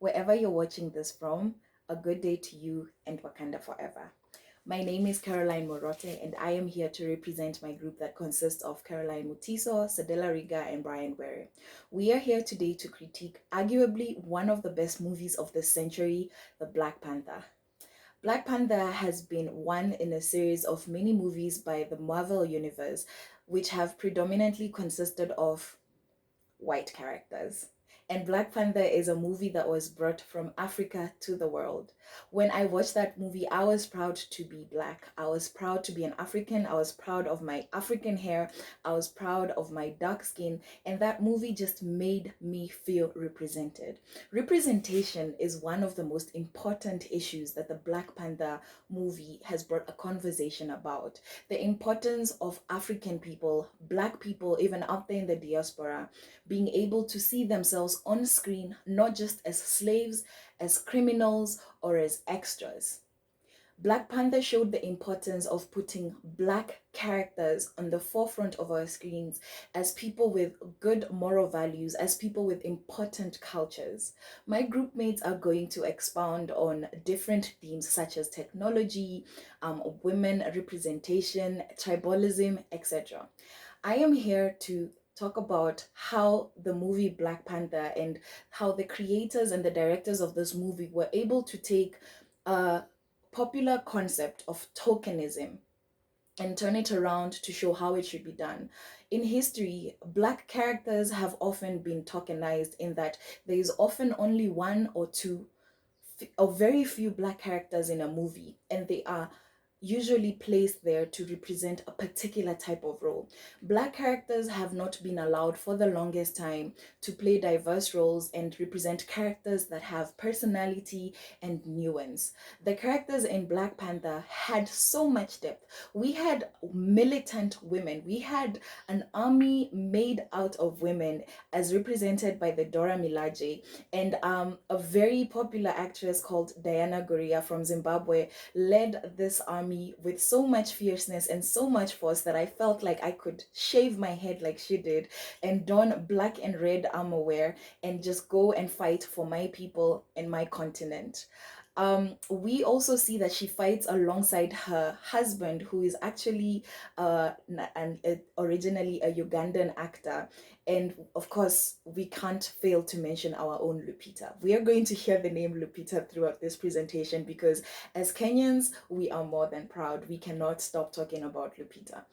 Wherever you're watching this from, a good day to you and Wakanda forever. My name is Caroline Morote, and I am here to represent my group that consists of Caroline Mutiso, Sadela Riga, and Brian Were. We are here today to critique arguably one of the best movies of this century, The Black Panther. Black Panther has been one in a series of many movies by the Marvel Universe, which have predominantly consisted of white characters. And Black Panther is a movie that was brought from Africa to the world. When I watched that movie, I was proud to be black. I was proud to be an African. I was proud of my African hair. I was proud of my dark skin. And that movie just made me feel represented. Representation is one of the most important issues that the Black Panther movie has brought a conversation about. The importance of African people, black people, even out there in the diaspora, being able to see themselves on screen, not just as slaves, as criminals, or as extras. Black Panther showed the importance of putting black characters on the forefront of our screens as people with good moral values, as people with important cultures. My group mates are going to expound on different themes such as technology, women representation, tribalism, etc. I am here to talk about how the movie Black Panther and how the creators and the directors of this movie were able to take a popular concept of tokenism and turn it around to show how it should be done. In history, black characters have often been tokenized in that there is often only one or two or very few black characters in a movie, and they are usually placed there to represent a particular type of role. Black characters have not been allowed for the longest time to play diverse roles and represent characters that have personality and nuance. The characters in Black Panther had so much depth. We had militant women, we had an army made out of women, as represented by the Dora Milaje, and a very popular actress called Diana Goria from Zimbabwe led this army with so much fierceness and so much force that I felt like I could shave my head like she did and don black and red armor wear and just go and fight for my people and my continent. We also see that she fights alongside her husband, who is actually originally a Ugandan actor. And of course, we can't fail to mention our own Lupita. We are going to hear the name Lupita throughout this presentation because as Kenyans, we are more than proud. We cannot stop talking about Lupita.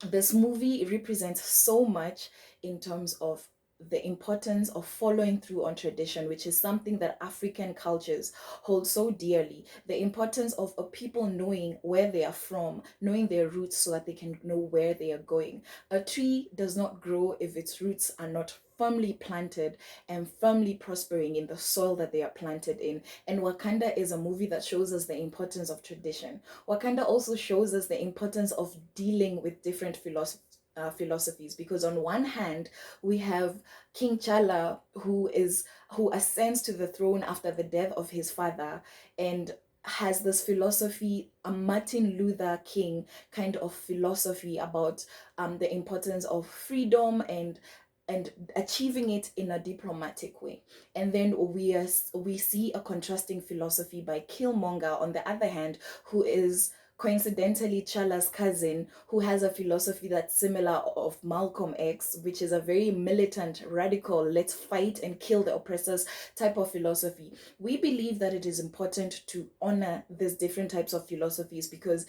This movie represents so much in terms of the importance of following through on tradition, which is something that African cultures hold so dearly. The importance of a people knowing where they are from, knowing their roots so that they can know where they are going. A tree does not grow if its roots are not firmly planted and firmly prospering in the soil that they are planted in. And Wakanda is a movie that shows us the importance of tradition. Wakanda also shows us the importance of dealing with different philosophies, because on one hand we have King Chala, who ascends to the throne after the death of his father and has this philosophy, a Martin Luther King kind of philosophy about the importance of freedom and achieving it in a diplomatic way. And then we see a contrasting philosophy by Killmonger on the other hand, who is coincidentally Chala's cousin, who has a philosophy that's similar of Malcolm X, which is a very militant, radical, let's fight and kill the oppressors type of philosophy. We believe that it is important to honor these different types of philosophies because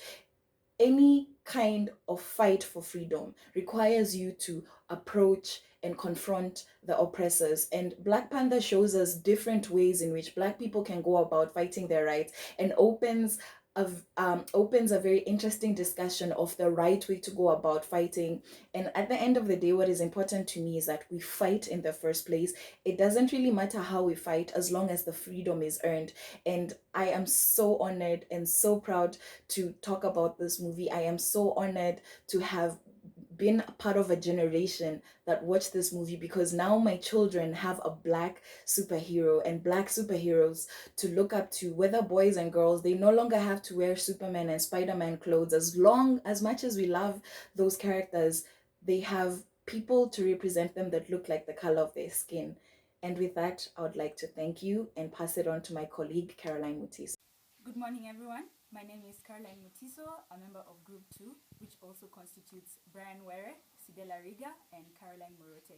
any kind of fight for freedom requires you to approach and confront the oppressors. And Black Panther shows us different ways in which Black people can go about fighting their rights and opens a very interesting discussion of the right way to go about fighting. And at the end of the day, what is important to me is that we fight in the first place. It doesn't really matter how we fight as long as the freedom is earned. And I am so honored and so proud to talk about this movie. I am so honored to have been a part of a generation that watched this movie, because now my children have a black superhero and black superheroes to look up to, whether boys and girls. They no longer have to wear Superman and Spider-Man clothes. As much as we love those characters, they have people to represent them that look like the color of their skin. And with that, I would like to thank you and pass it on to my colleague, Caroline Mutis. Good morning, everyone. My name is Caroline Mutiso, a member of Group 2, which also constitutes Brian Were, Sidela Riga, and Caroline Morote.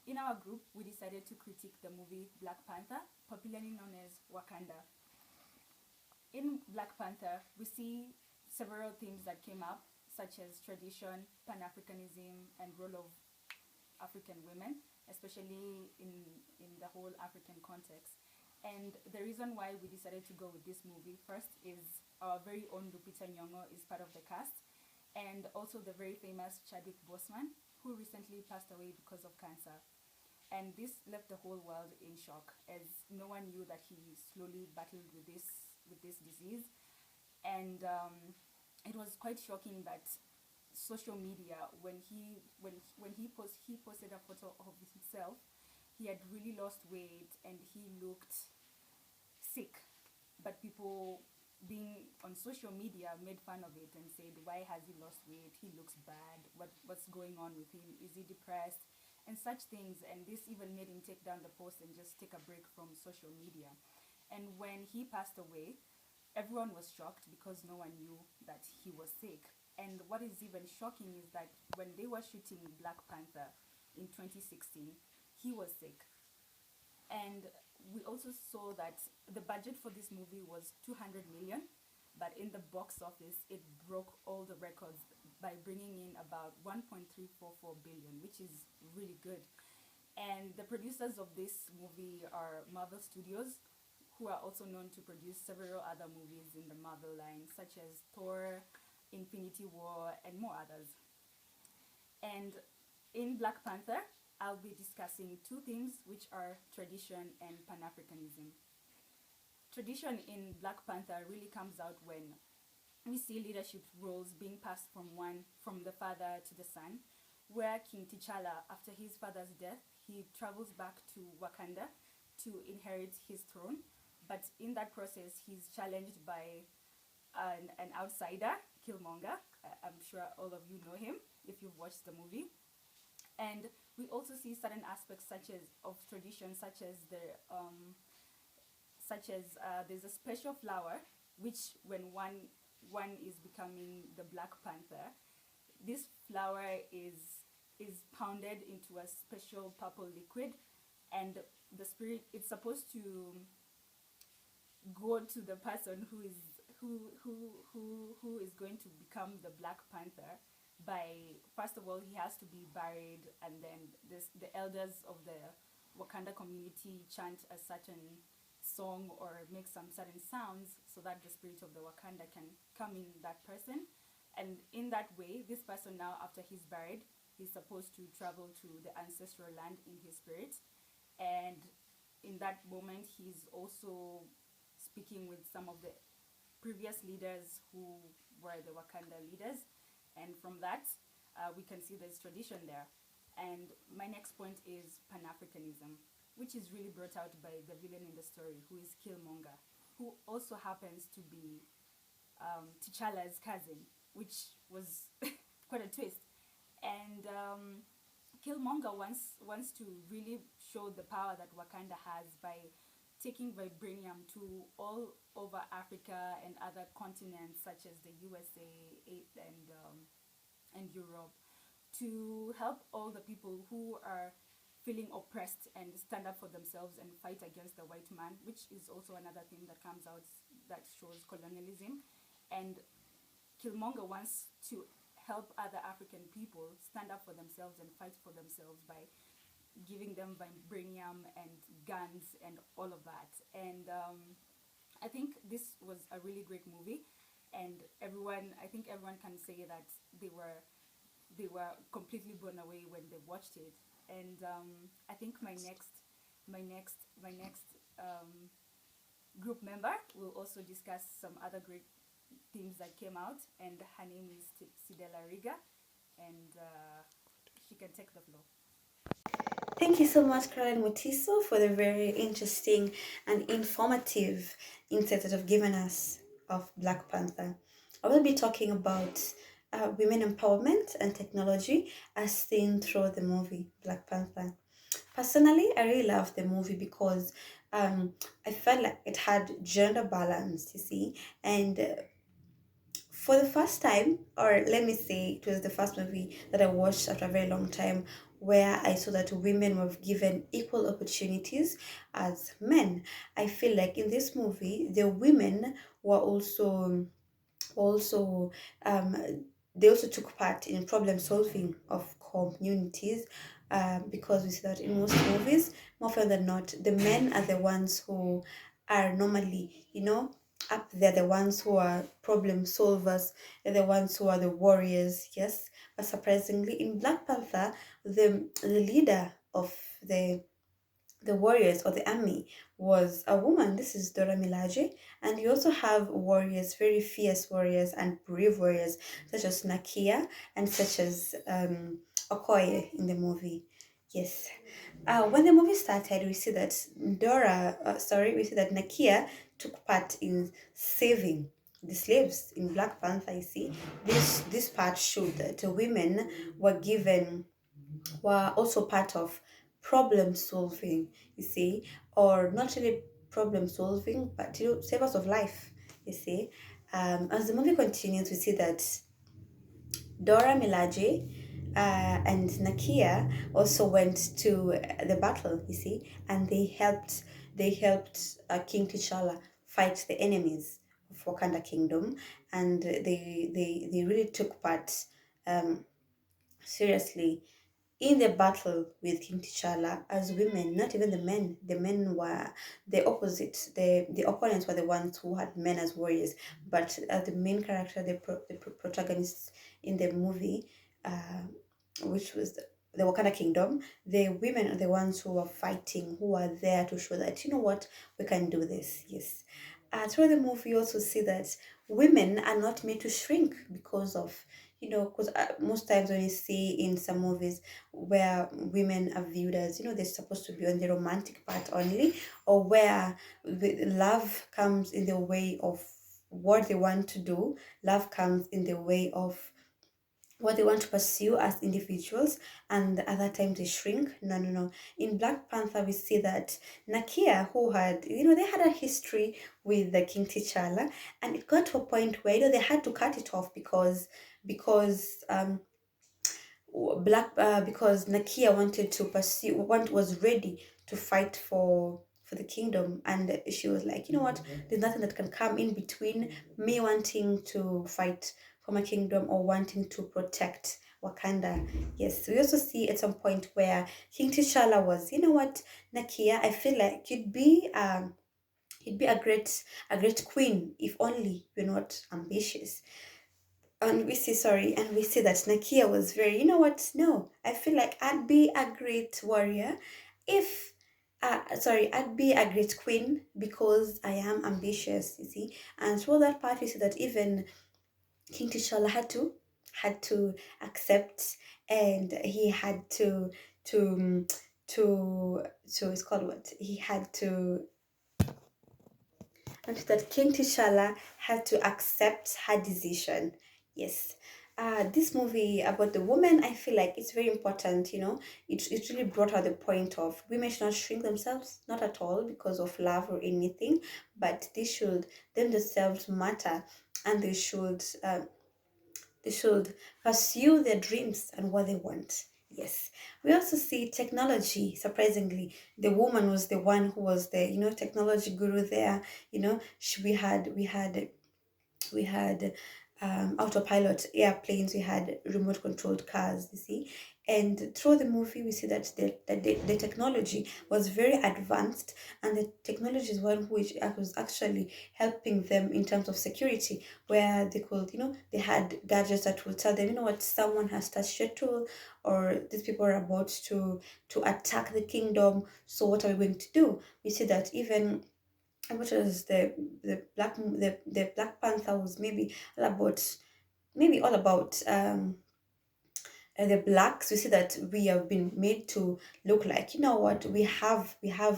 In our group, we decided to critique the movie Black Panther, popularly known as Wakanda. In Black Panther, we see several themes that came up, such as tradition, Pan-Africanism, and role of African women, especially in the whole African context. And the reason why we decided to go with this movie first is our very own Lupita Nyong'o is part of the cast, and also the very famous Chadwick Boseman, who recently passed away because of cancer. And this left the whole world in shock, as no one knew that he slowly battled with this disease. And it was quite shocking that social media, when he posted a photo of himself, he had really lost weight and he looked sick, but people being on social media made fun of it and said, why has he lost weight, he looks bad, what's going on with him, is he depressed, and such things. And this even made him take down the post and just take a break from social media. And when he passed away, everyone was shocked because no one knew that he was sick. And what is even shocking is that when they were shooting Black Panther in 2016, he was sick. And we also saw that the budget for this movie was 200 million, but in the box office, it broke all the records by bringing in about 1.344 billion, which is really good. And the producers of this movie are Marvel Studios, who are also known to produce several other movies in the Marvel line, such as Thor, Infinity War, and more others. And in Black Panther, I'll be discussing two themes, which are tradition and Pan-Africanism. Tradition in Black Panther really comes out when we see leadership roles being passed from the father to the son, where King T'Challa, after his father's death, he travels back to Wakanda to inherit his throne. But in that process, he's challenged by an outsider, Killmonger. I'm sure all of you know him if you've watched the movie. And we also see certain aspects such as of tradition, such as there's a special flower which when one is becoming the Black Panther, this flower is pounded into a special purple liquid, and the spirit, it's supposed to go to the person who is going to become the Black Panther. By first of all, he has to be buried, and then the elders of the Wakanda community chant a certain song or make some certain sounds so that the spirit of the Wakanda can come in that person. And in that way, this person now, after he's buried, he's supposed to travel to the ancestral land in his spirit. And in that moment, he's also speaking with some of the previous leaders who were the Wakanda leaders. And from that, we can see there's tradition there. And my next point is Pan-Africanism, which is really brought out by the villain in the story, who is Killmonger, who also happens to be T'Challa's cousin, which was quite a twist. And Killmonger wants to really show the power that Wakanda has by taking vibranium to all over Africa and other continents such as the USA and Europe, to help all the people who are feeling oppressed and stand up for themselves and fight against the white man, which is also another thing that comes out that shows colonialism. And Killmonger wants to help other African people stand up for themselves and fight for themselves by giving them vibranium and guns and all of that. And I think this was a really great movie, and I think everyone can say that they were completely blown away when they watched it. And I think my next group member will also discuss some other great themes that came out, and her name is Sidela Riga, and she can take the floor. Thank you so much, Caroline Mutiso, for the very interesting and informative insight that you've given us of Black Panther. I will be talking about women empowerment and technology as seen through the movie Black Panther. Personally, I really loved the movie because I felt like it had gender balance, you see, and for the first time, or let me say, it was the first movie that I watched after a very long time where I saw that women were given equal opportunities as men. I feel like in this movie, the women were also um, they also took part in problem solving of communities, because we see that in most movies, more often than not, the men are the ones who are normally, up there, the ones who are problem solvers, they're the ones who are the warriors, yes. But surprisingly, in Black Panther, the leader of the warriors or the army was a woman. This is Dora Milaje. And you also have warriors, very fierce warriors and brave warriors, such as Nakia and such as Okoye in the movie. Yes. When the movie started, we see that we see that Nakia took part in saving the slaves in Black Panther. You see, this part showed that the women were given were also part of problem solving, you see, or not really problem solving, but savers of life, you see. As the movie continues, we see that Dora Milaje and Nakia also went to the battle, you see, and they helped King T'Challa fight the enemies of Wakanda Kingdom, and they really took part seriously in the battle with King T'Challa as women, not even the men. The men were the opposite. The opponents were the ones who had men as warriors. But as the main character, the protagonist in the movie, which was the Wakanda Kingdom, the women are the ones who were fighting, who are there to show that, you know what, we can do this. Yes. Through the movie, you also see that women are not made to shrink because of, because most times when you see in some movies where women are viewed as, they're supposed to be on the romantic part only, or where the love comes in the way of what they want to do, love comes in the way of what they want to pursue as individuals, and other times they shrink. No, no, no. In Black Panther, we see that Nakia, who had, they had a history with the King T'Challa, and it got to a point where, they had to cut it off because Nakia wanted to pursue, was ready to fight for the kingdom, and she was like, you know what, there's nothing that can come in between me wanting to fight for my kingdom or wanting to protect Wakanda. Yes, we also see at some point where King T'Challa was, you know what, Nakia, I feel like you'd be a great queen if only you're not ambitious. And we see that Nakia was very, you know what, no, I feel like I'd be a great warrior if I'd be a great queen because I am ambitious, you see. And through that part we see that even King T'Challa had to accept, and he had to it's called what, he had to, and that King T'Challa had to accept her decision. Yes. This movie about the woman, I feel like it's very important, it really brought out the point of women should not shrink themselves, not at all because of love or anything, but them themselves matter, and they should pursue their dreams and what they want. Yes. We also see technology, surprisingly. The woman was the one who was the, technology guru there. We had autopilot airplanes, we had remote controlled cars, you see. And through the movie, we see that the technology was very advanced, and the technology is one which was actually helping them in terms of security, where they could, they had gadgets that will tell them, you know what, someone has touched your tool, or these people are about to attack the kingdom. So what are we going to do? We see that even what was the Black Panther was maybe all about the blacks. We see that we have been made to look like, you know what, we have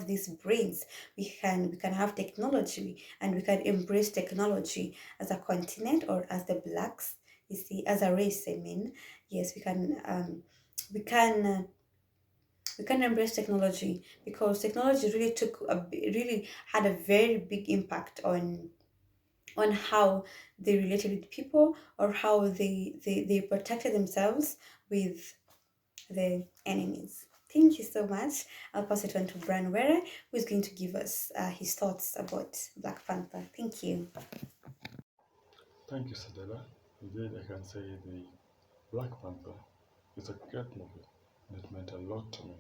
these brains, we can have technology, and we can embrace technology as a continent, or as the blacks, you see, as a race, I mean. Yes, we can we can embrace technology because technology really really had a very big impact on how they related with people or how they protected themselves with the enemies. Thank you so much. I'll pass it on to Brian Were, who is going to give us his thoughts about Black Panther. Thank you. Thank you, Sadela. Indeed, I can say the Black Panther is a great movie and it meant a lot to me.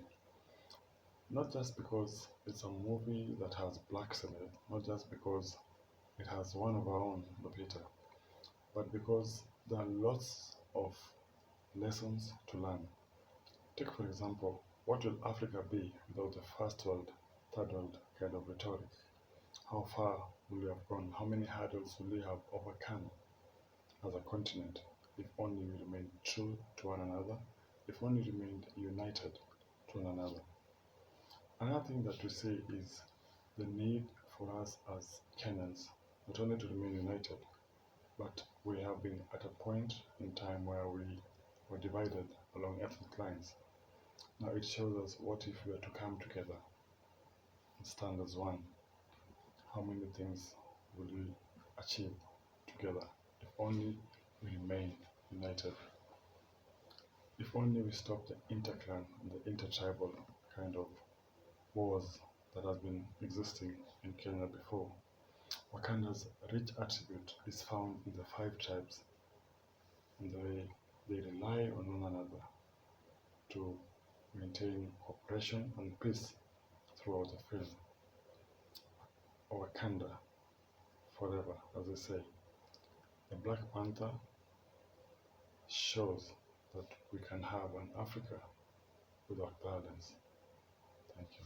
Not just because it's a movie that has blacks in it, not just because it has one of our own, Lupita, but because there are lots of lessons to learn. Take, for example, what will Africa be without the first world, third world kind of rhetoric? How far will we have gone? How many hurdles will we have overcome as a continent if only we remained true to one another, if only remained united to one another? Another thing that we see is the need for us as Kenyans not only to remain united, but we have been at a point in time where we were divided along ethnic lines. Now it shows us what if we were to come together and stand as one? How many things will we achieve together if only we remain united? If only we stop the interclan and the intertribal kind of wars that has been existing in Kenya before. Wakanda's rich attribute is found in the five tribes and the way they rely on one another to maintain cooperation and peace throughout the field. Wakanda forever, as they say. The Black Panther shows that we can have an Africa without violence. Thank you.